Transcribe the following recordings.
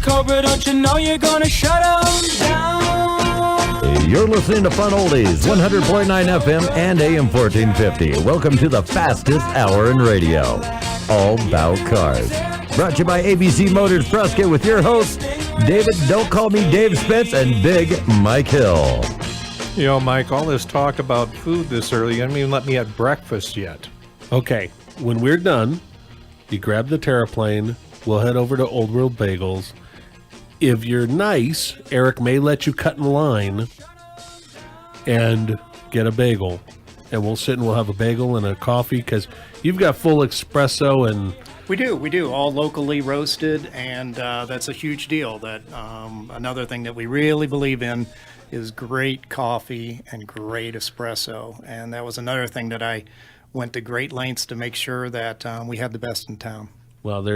Cobra, don't you know you're gonna shut 'em down? You're listening to Fun Oldies, 100.9 FM and AM 1450. Welcome to the fastest hour in radio, All About Cars. Brought to you by ABC Motors Prescott with your hosts, David, Don't Call Me Dave Spence, and Big Mike Hill. You know, Mike, all this talk about food this early, you haven't even let me have breakfast yet. Okay, when we're done, you grab the Terraplane, we'll head over to Old World Bagels. If you're nice, Eric may let you cut in line and get a bagel. And we'll sit and we'll have a bagel and a coffee because you've got full espresso and... We do, all locally roasted, and that's a huge deal. That another thing that we really believe in is great coffee and great espresso, and that was another thing that I went to great lengths to make sure that we had the best in town. Well,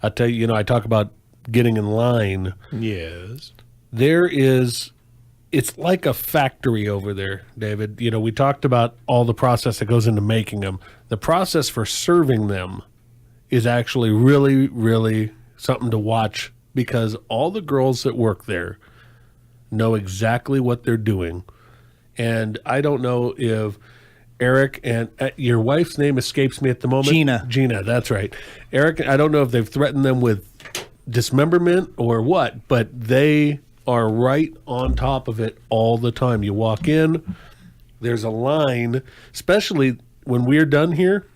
I'll tell you, I talk about getting in line. Yes. It's like a factory over there, David. We talked about all the process that goes into making them. The process for serving them is actually really, really something to watch because all the girls that work there know exactly what they're doing. And I don't know if Eric and your wife's name escapes me at the moment. Gina, that's right. Eric, I don't know if they've threatened them with dismemberment or what, but they are right on top of it all the time. You walk in, there's a line, especially when we're done here.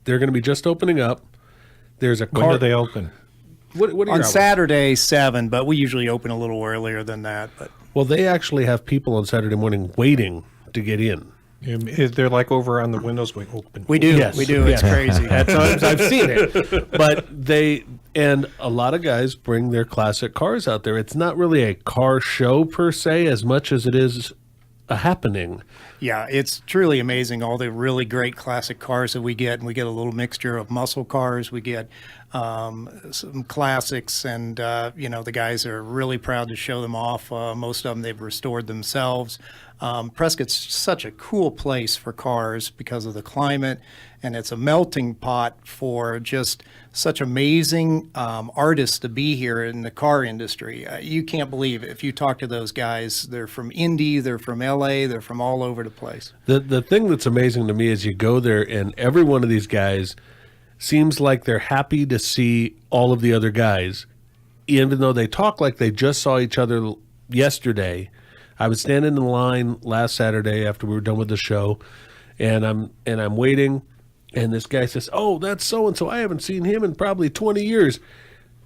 They're going to be just opening up. There's a car. When do they open? What are on your Saturday, 7, but we usually open a little earlier than that. But well, they actually have people on Saturday morning waiting to get in. They're like over on the windows going open. We do. Yes. We do. It's crazy. At times I've seen it. But and a lot of guys bring their classic cars out there. It's not really a car show per se as much as it is a happening. Yeah, it's truly amazing, all the really great classic cars that we get. And we get a little mixture of muscle cars. We get some classics, and, the guys are really proud to show them off. Most of them they've restored themselves. Prescott's such a cool place for cars because of the climate, and it's a melting pot for just such amazing artists to be here in the car industry. You can't believe it. If you talk to those guys, they're from Indy, they're from LA, they're from all over the place. The thing that's amazing to me is you go there and every one of these guys seems like they're happy to see all of the other guys, even though they talk like they just saw each other yesterday. I was standing in line last Saturday after we were done with the show, and I'm waiting, and this guy says, "Oh, that's so-and-so. I haven't seen him in probably 20 years."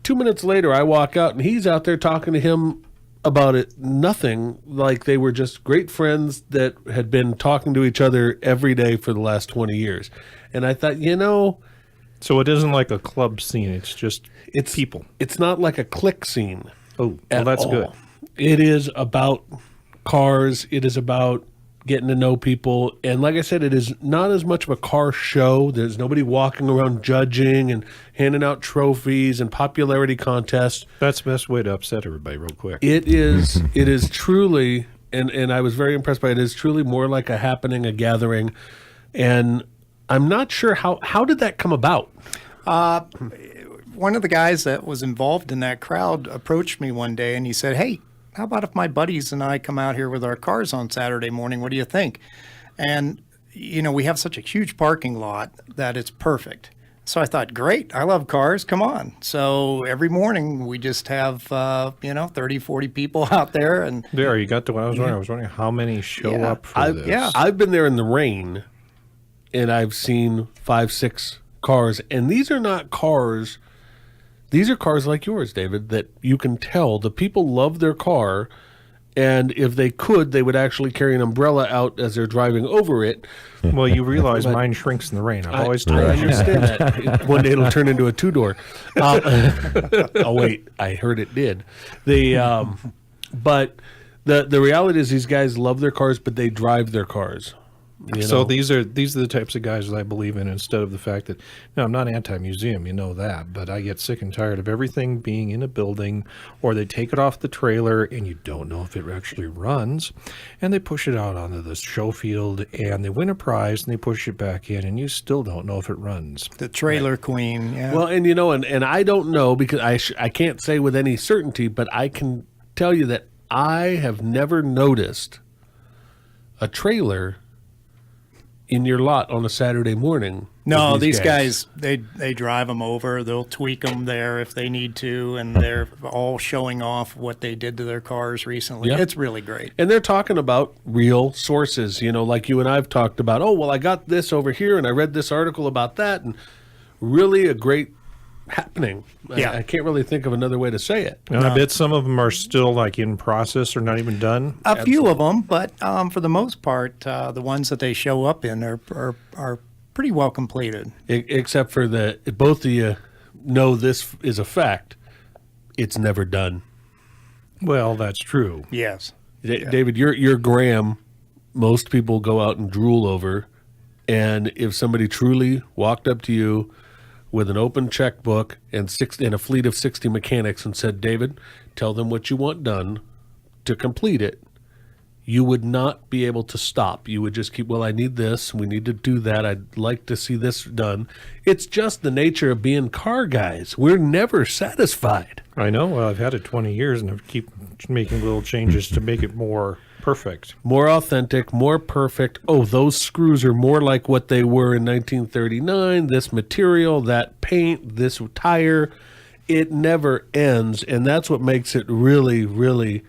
2 minutes later, I walk out, and he's out there talking to him about it, nothing, like they were just great friends that had been talking to each other every day for the last 20 years. And I thought, So it isn't like a club scene. It's just people. It's not like a clique scene. Oh, well, that's good. It is about cars. It is about getting to know people. And like I said, it is not as much of a car show. There's nobody walking around judging and handing out trophies and popularity contests. That's the best way to upset everybody real quick. It is truly, and I was very impressed by it, is truly more like a happening, a gathering. And I'm not sure how did that come about? One of the guys that was involved in that crowd approached me one day, and he said, "Hey, how about if my buddies and I come out here with our cars on Saturday morning? What do you think?" And, we have such a huge parking lot that it's perfect. So I thought, great, I love cars, come on. So every morning we just have, 30, 40 people out there. And There, you got to what I was wondering. I was wondering how many show up for this. Yeah. I've been there in the rain, and I've seen 5, 6 cars. And these are not cars. These are cars like yours, David, that you can tell the people love their car. And if they could, they would actually carry an umbrella out as they're driving over it. Well, you realize mine shrinks in the rain. I've always told I you. understand that. One day it'll turn into a 2-door. Oh, wait. I heard it did. But the reality is these guys love their cars, but they drive their cars. So these are the types of guys that I believe in, instead of the fact that, no, I'm not anti-museum, you know that, but I get sick and tired of everything being in a building, or they take it off the trailer and you don't know if it actually runs, and they push it out onto the show field and they win a prize and they push it back in and you still don't know if it runs. The trailer queen. Yeah. Well, and and I don't know, because I can't say with any certainty, but I can tell you that I have never noticed a trailer in your lot on a Saturday morning. No, with these guys, they drive them over. They'll tweak them there if they need to, and they're all showing off what they did to their cars recently. Yeah. It's really great. And they're talking about real sources, like you and I've talked about. Oh, well, I got this over here, and I read this article about that, and really a great happening. Yeah. I can't really think of another way to say it. And I bet some of them are still like in process or not even done. A few of them, but for the most part, the ones that they show up in are pretty well completed. Except for both of you know this is a fact. It's never done. Well, that's true. Yes. David, your Graham, most people go out and drool over. And if somebody truly walked up to you with an open checkbook and a fleet of 60 mechanics and said, David, tell them what you want done to complete it, you would not be able to stop. You would just keep, well, I need this. We need to do that. I'd like to see this done. It's just the nature of being car guys. We're never satisfied. I know. Well, I've had it 20 years and I keep making little changes to make it more perfect. More authentic, more perfect. Oh, those screws are more like what they were in 1939. This material, that paint, this tire. It never ends. And that's what makes it really, really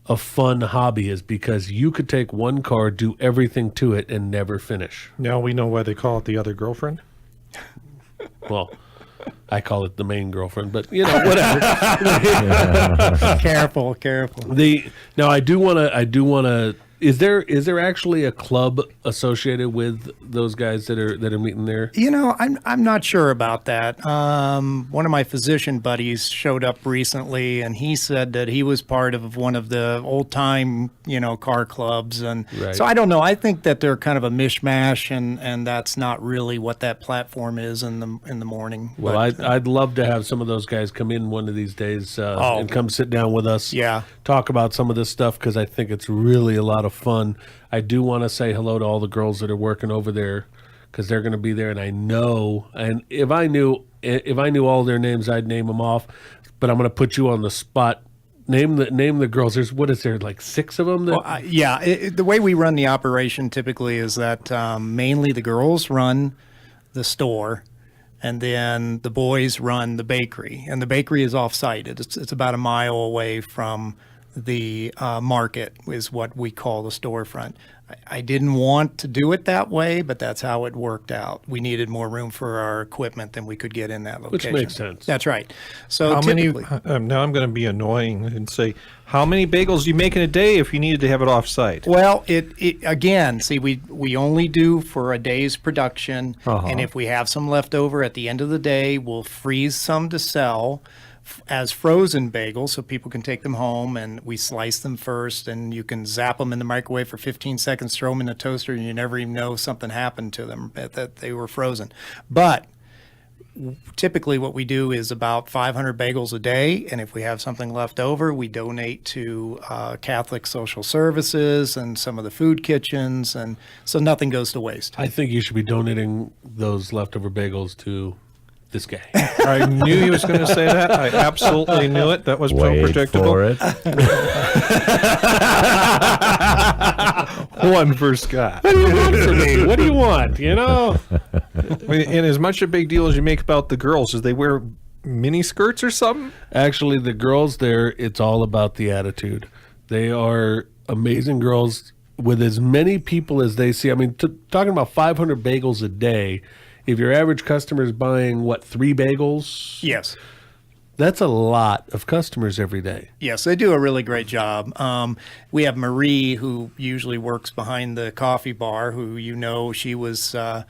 a fun hobby, is because you could take one car, do everything to it, and never finish. Now we know why they call it the other girlfriend. Well, I call it the main girlfriend, but whatever. Careful. Now I do want to. Is there actually a club associated with those guys that are meeting there? I'm not sure about that. One of my physician buddies showed up recently, and he said that he was part of one of the old time, car clubs, and Right. so I don't know. I think that they're kind of a mishmash, and that's not really what that platform is in the morning. Well, I'd love to have some of those guys come in one of these days and come sit down with us. Yeah. Talk about some of this stuff, because I think it's really a lot of fun. I do want to say hello to all the girls that are working over there, because they're going to be there, and I know. And if I knew all their names, I'd name them off. But I'm going to put you on the spot. Name the girls. Is there like 6 of them? The way we run the operation typically is that mainly the girls run the store, and then the boys run the bakery. And the bakery is off-site. It's about a mile away from the market, is what we call the storefront. I didn't want to do it that way, but that's how it worked out. We needed more room for our equipment than we could get in that location. Which makes sense. That's right. So Now I'm going to be annoying and say, how many bagels do you make in a day if you needed to have it off-site? Well, it again, see, we only do for a day's production, and if we have some left over at the end of the day, we'll freeze some to sell as frozen bagels so people can take them home, and we slice them first, and you can zap them in the microwave for 15 seconds, throw them in the toaster, and you never even know something happened to them, that they were frozen. But typically what we do is about 500 bagels a day, and if we have something left over, we donate to Catholic Social Services and some of the food kitchens, and so nothing goes to waste. I think you should be donating those leftover bagels to this guy. I knew he was going to say that. I absolutely knew it. That was so Wait predictable. for it. One for Scott. What do you want from me? What do you want? And as much a big deal as you make about the girls, is they wear mini skirts or something? Actually, the girls there, it's all about the attitude. They are amazing girls with as many people as they see. I mean, talking about 500 bagels a day. If your average customer is buying, 3 bagels? Yes. That's a lot of customers every day. Yes, they do a really great job. We have Marie, who usually works behind the coffee bar, who she was at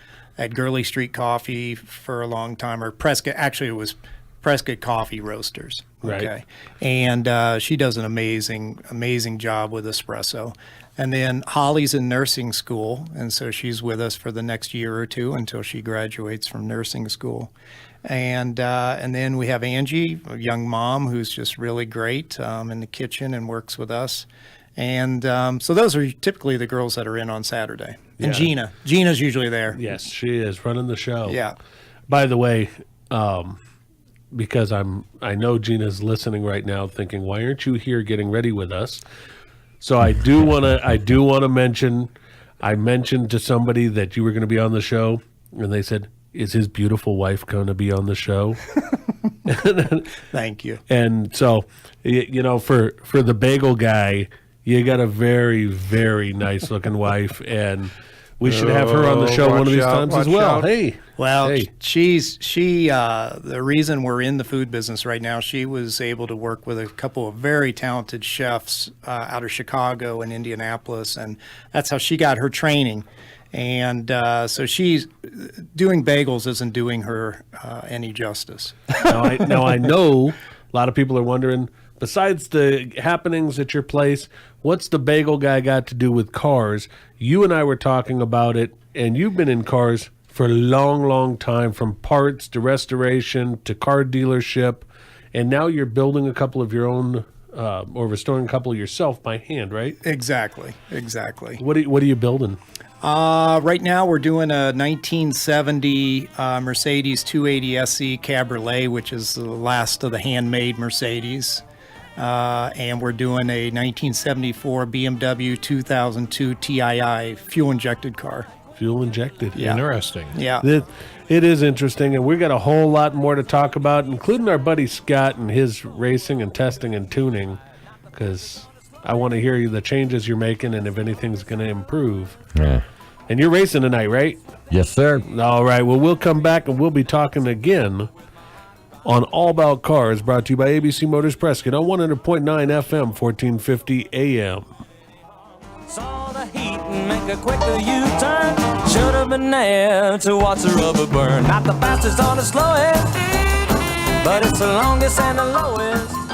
Gurley Street Coffee for a long time, or Prescott. Actually, it was Prescott Coffee Roasters. Right. Okay. And she does an amazing job with espresso. And then Holly's in nursing school, and so she's with us for the next year or two until she graduates from nursing school. And then we have Angie, a young mom who's just really great in the kitchen and works with us. And so those are typically the girls that are in on Saturday. And Yeah. Gina's usually there. Yes, she is running the show. Yeah. By the way, because I know Gina's listening right now, thinking, "Why aren't you here getting ready with us?" So I do want to mention. I mentioned to somebody that you were going to be on the show, and they said, "Is his beautiful wife going to be on the show?" Thank you. And so, for the bagel guy, you got a very, very nice looking wife, and we should have her on the show one of these times as well. Hey, Well, hey. the reason we're in the food business right now, she was able to work with a couple of very talented chefs out of Chicago and Indianapolis, and that's how she got her training. And so she's doing bagels isn't doing her any justice. Now I know a lot of people are wondering, besides the happenings at your place, what's the bagel guy got to do with cars? You and I were talking about it, and you've been in cars for a long, long time, from parts to restoration to car dealership, and now you're building a couple of your own, or restoring a couple yourself by hand, right? Exactly. What are you building? Right now we're doing a 1970 Mercedes 280 SE Cabriolet, which is the last of the handmade Mercedes. And we're doing a 1974 BMW 2002 TII fuel-injected car. Fuel injected. Yeah. Interesting. Yeah. It is interesting, and we got a whole lot more to talk about, including our buddy Scott and his racing and testing and tuning, because I want to hear the changes you're making and if anything's going to improve. Yeah. And you're racing tonight, right? Yes, sir. All right. Well, we'll come back and we'll be talking again on All About Cars, brought to you by ABC Motors Prescott on 100.9 FM, 1450 AM. Saw the heat and make a quicker U-turn. Should have been there to watch the rubber burn. Not the fastest or the slowest, but it's the longest and the lowest.